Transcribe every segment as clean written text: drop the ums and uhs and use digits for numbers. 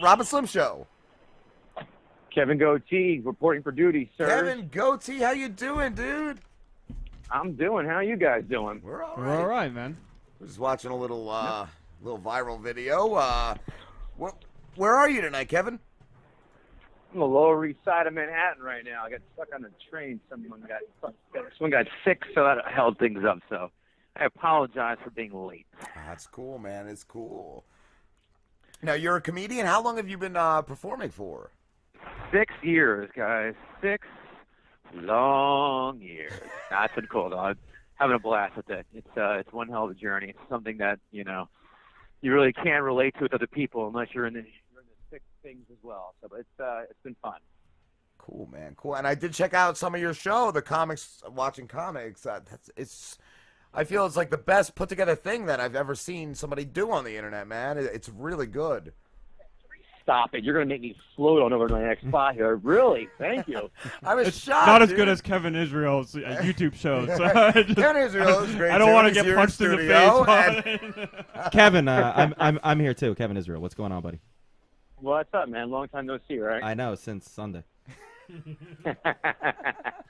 Rob and Slim Show. Kevin Gootee, reporting for duty, sir. Kevin Gootee, how you doing, dude? I'm doing. How are you guys doing? We're all right. We're all right, man. We're just watching a little viral video. Where are you tonight, Kevin? I'm on the Lower East Side of Manhattan right now. I got stuck on the train. Someone got sick, so that held things up. So I apologize for being late. That's cool, man. It's cool. Now, you're a comedian. How long have you been performing for? 6 years, guys. 6 long years. That's been cool, though. I'm having a blast with it. It's one hell of a journey. It's something that, you really can't relate to with other people unless you're in the thick things as well. So it's been fun. Cool, man. Cool. And I did check out some of your show, the comics, watching comics. I feel it's like the best put together thing that I've ever seen somebody do on the internet, man. It's really good. Stop it. You're going to make me float on over to my next spot here. Really? Thank you. I was shocked, Not as dude. good as Kevin Israel's YouTube show. So Kevin Israel is great. I don't want to He's get here punched in the studio, face. Kevin, I'm here too. Kevin Israel, what's going on, buddy? What's up, man? Long time no see, right? I know, since Sunday.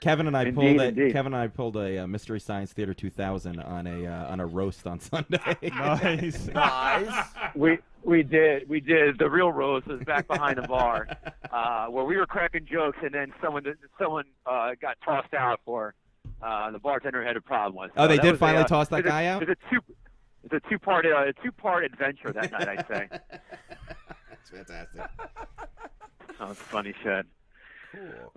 Kevin and I Indeed. Kevin and I pulled a Mystery Science Theater 2000 on a roast on Sunday. Nice. Nice. We did. The real roast was back behind the bar, where we were cracking jokes, and then someone got tossed out for the bartender had a problem with. Oh, they that did was finally toss that guy out? It's a two-part adventure that night, I'd say. That's fantastic. That was funny shit. Cool.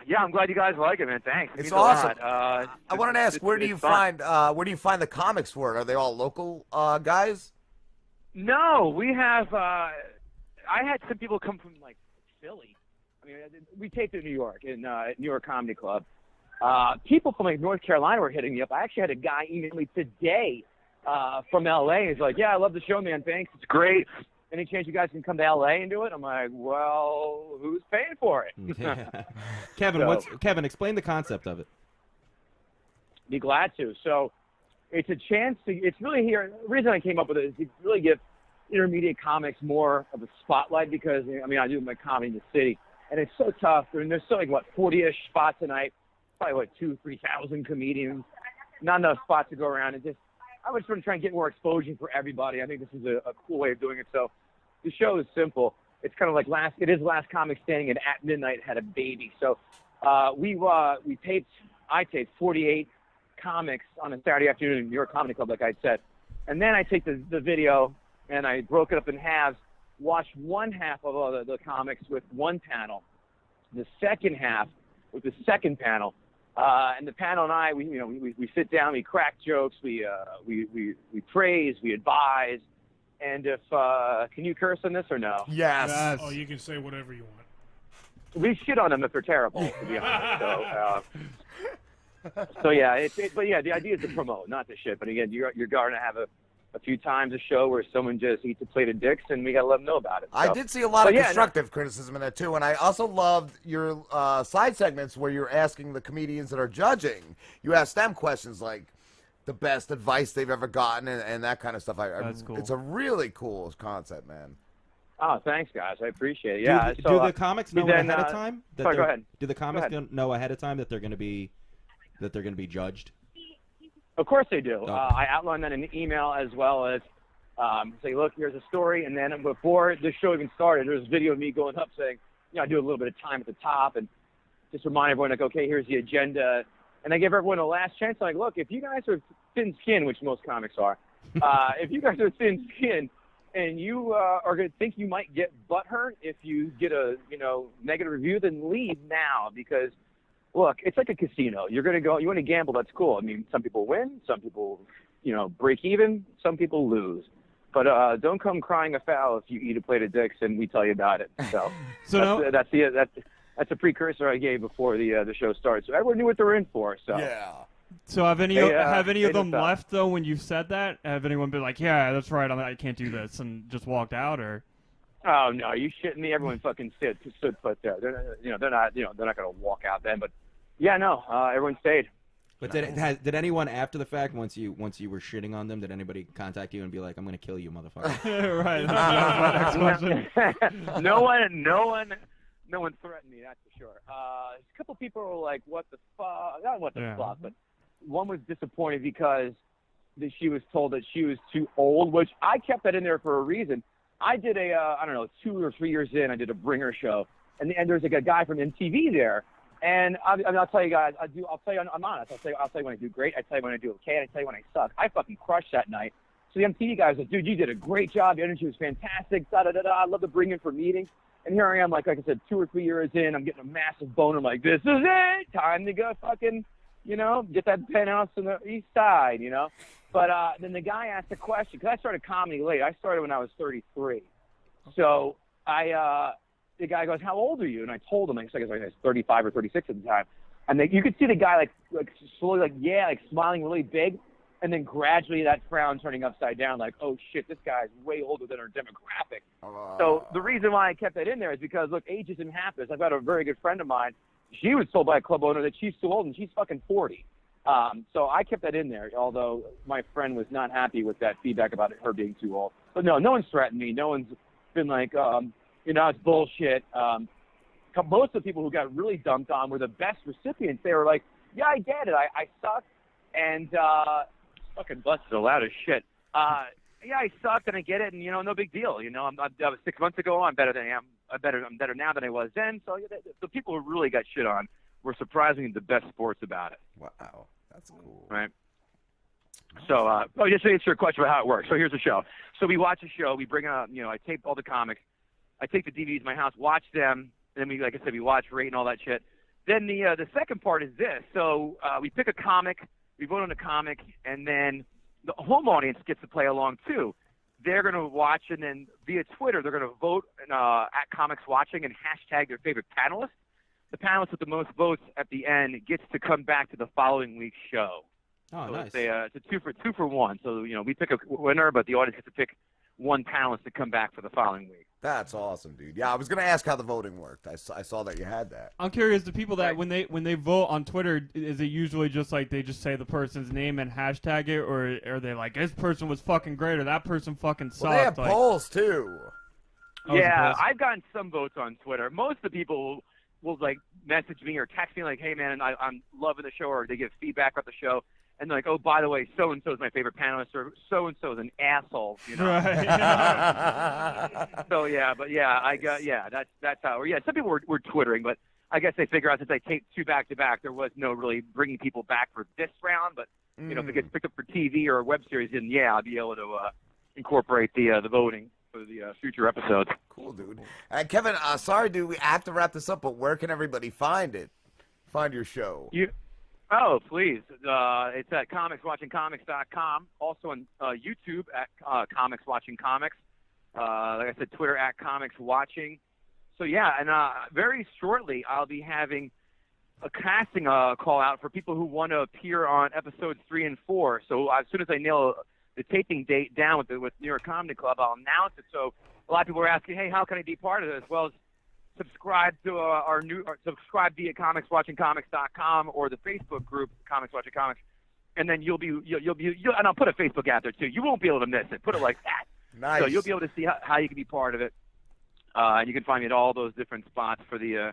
Yeah, I'm glad you guys like it, man. Thanks. It It's means a lot. awesome. I wanted to ask, where do you find the comics for it? Are they all local guys? No, we have. I had some people come from like Philly. I mean, we taped in New York in New York Comedy Club. People from like North Carolina were hitting me up. I actually had a guy email me today from LA. He's like, "Yeah, I love the show, man. Thanks. It's great. Any chance you guys can come to LA and do it?" I'm like, "Well, who's paying for it?" Yeah. Kevin, Kevin, explain the concept of it. Be glad to. So it's a chance to, it's really here, the reason I came up with it is to really give intermediate comics more of a spotlight because, I mean, I do my comedy in the city, and it's so tough. I mean, there's still like, 40-ish spots a night, probably, 2,000-3,000 comedians, not enough spots to go around, and just, I was sort of trying to get more exposure for everybody. I think this is a cool way of doing it. So the show is simple. It's kind of like last comic standing, and at midnight had a baby. So I taped 48 comics on a Saturday afternoon in New York Comedy Club, like I said. And then I take the video and I broke it up in halves, watched one half of all the comics with one panel, the second half with the second panel. And the panel and I, we sit down, we crack jokes, we praise, we advise. And if can you curse on this or no? Yes. Oh, you can say whatever you want. We shit on them if they're terrible, to be honest. So yeah, but yeah, the idea is to promote, not to shit. But again, you're going to have a few times a show where someone just eats a plate of dicks, and we got to let them know about it. So. I did see a lot of constructive criticism in that too, and I also loved your side segments where you're asking the comedians that are judging. You ask them questions like the best advice they've ever gotten and that kind of stuff. That's cool. It's a really cool concept, man. Oh, thanks, guys. I appreciate it. Yeah. Do the comics know ahead of time? Sorry, go ahead. Do the comics know ahead of time that they're going to be judged? Of course they do. Okay. I outline that in the email as well as say, look, here's a story. And then before the show even started, there was a video of me going up saying, I do a little bit of time at the top and just remind everyone, like, okay, here's the agenda. And I give everyone a last chance. Like, look, if you guys are thin-skinned, which most comics are, if you guys are thin-skinned and you are going to think you might get butthurt if you get a negative review, then leave now because – look, it's like a casino. You're going to go, you want to gamble, that's cool. I mean, some people win, some people, break even, some people lose. But don't come crying a foul if you eat a plate of dicks and we tell you about it. So, that's a precursor I gave before the show started. So everyone knew what they were in for. So yeah. So have any of them left though when you said that? Have anyone been like, yeah, that's right, I can't do this, and just walked out, or? Oh no, you shitting me? Everyone fucking stood put there. They're not going to walk out then. But yeah, no, everyone stayed. But did anyone after the fact, once you were shitting on them, did anybody contact you and be like, "I'm gonna kill you, motherfucker"? Right. That's my next question. No one threatened me. That's for sure. A couple people were like, "What the fuck?" Not what the fuck, but one was disappointed because she was told that she was too old, which I kept that in there for a reason. I did I don't know, 2 or 3 years in, I did a bringer show, and there's like a guy from MTV there. And I'll tell you guys, I'll tell you, I'm honest. I'll tell you when I do great. I tell you when I do okay. And I tell you when I suck. I fucking crushed that night. So the MTV guys were like, dude, you did a great job. Your energy was fantastic. Da da da da. I love to bring in for meetings. And here I am, like I said, 2 or 3 years in. I'm getting a massive boner. I'm like, this is it. Time to go fucking, get that penthouse on the east side, But then the guy asked a question because I started comedy late. I started when I was 33. So the guy goes, "How old are you?" And I told him, I was 35 or 36 at the time. And you could see the guy like slowly, smiling really big, and then gradually that frown turning upside down, like, "Oh shit, this guy's way older than our demographic." So the reason why I kept that in there is because, look, age isn't happiness. I've got a very good friend of mine. She was told by a club owner that she's too old, and she's fucking 40. So I kept that in there, although my friend was not happy with that feedback about her being too old. But no one's threatened me. No one's been like, it's bullshit. Most of the people who got really dumped on were the best recipients. They were like, yeah, I get it. I suck. And fucking busted loud as shit. Yeah, I sucked and I get it. And, no big deal. I was 6 months ago. I'm better than I am. I'm better now than I was then. So the people who really got shit on were surprisingly the best sports about it. Wow. That's cool. Right. So, just to answer your question about how it works. So here's the show. So we watch a show. We bring out, I tape all the comics. I take the DVDs to my house, watch them, and then like I said, we watch, rate, and all that shit. Then the second part is this. So we pick a comic, we vote on a comic, and then the home audience gets to play along too. They're going to watch, and then via Twitter, they're going to vote at Comics Watching and hashtag their favorite panelist. The panelist with the most votes at the end gets to come back to the following week's show. Oh, so nice. It's a two for one. So we pick a winner, but the audience gets to pick one panelist to come back for the following week. That's awesome, dude. Yeah, I was gonna ask how the voting worked. I saw that you had that. I'm curious, the people that when they vote on Twitter, is it usually just like they just say the person's name and hashtag it, or are they like, this person was fucking great or that person fucking sucked? Well, they have polls too. Yeah, I've gotten some votes on Twitter. Most of the people will like message me or text me like, hey man, I'm loving the show, or they give feedback about the show. And they're like, oh, by the way, so-and-so is my favorite panelist, or so-and-so is an asshole, Right. So, that's how, some people were twittering, but I guess they figure out since I taped 2 back-to-back, there was no really bringing people back for this round, but, if it gets picked up for TV or a web series, then, I'll be able to incorporate the voting for the future episodes. Cool, dude. Kevin, sorry, dude, we have to wrap this up, but where can everybody find it? Find your show. Oh, please. It's at comicswatchingcomics.com. Also on YouTube at Comics Watching Comics. Like I said, Twitter at Comics Watching. So, and very shortly I'll be having a casting call out for people who want to appear on episodes 3 and 4. So as soon as I nail the taping date down with New York Comedy Club, I'll announce it. So a lot of people are asking, hey, how can I be part of this? Well, subscribe to subscribe via comicswatchingcomics.com or the Facebook group Comics Watching Comics, and then you'll and I'll put a Facebook out there too. You won't be able to miss it. Put it like that. Nice. So you'll be able to see how you can be part of it, and you can find me at all those different spots for the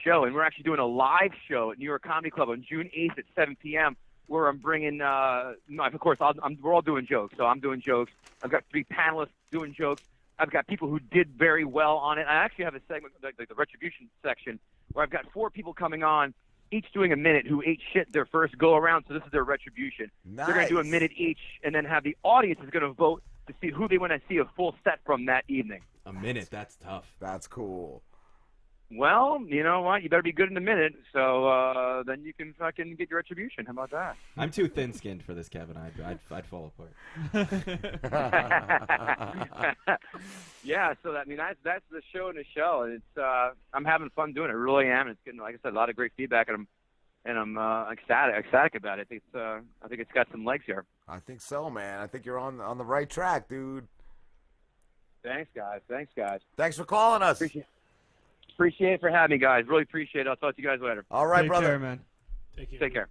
show. And we're actually doing a live show at New York Comedy Club on June 8th at 7 p.m. where I'm bringing. Of course, we're all doing jokes. So I'm doing jokes. I've got 3 panelists doing jokes. I've got people who did very well on it. I actually have a segment, like the retribution section, where I've got 4 people coming on, each doing a minute, who ate shit their first go-around, so this is their retribution. Nice. They're going to do a minute each, and then have the audience is going to vote to see who they want to see a full set from that evening. A minute, that's tough. That's cool. Well, you know what? You better be good in a minute, so then you can fucking get your retribution. How about that? I'm too thin-skinned for this, Kevin. I'd fall apart. Yeah, so that's the show in the show, and it's I'm having fun doing it. I really am. It's getting, like I said, a lot of great feedback, and I'm ecstatic about it. I think it's got some legs here. I think so, man. I think you're on the right track, dude. Thanks, guys. Thanks for calling us. Appreciate it for having me, guys. Really appreciate it. I'll talk to you guys later. All right, Take brother. care, man. Take care.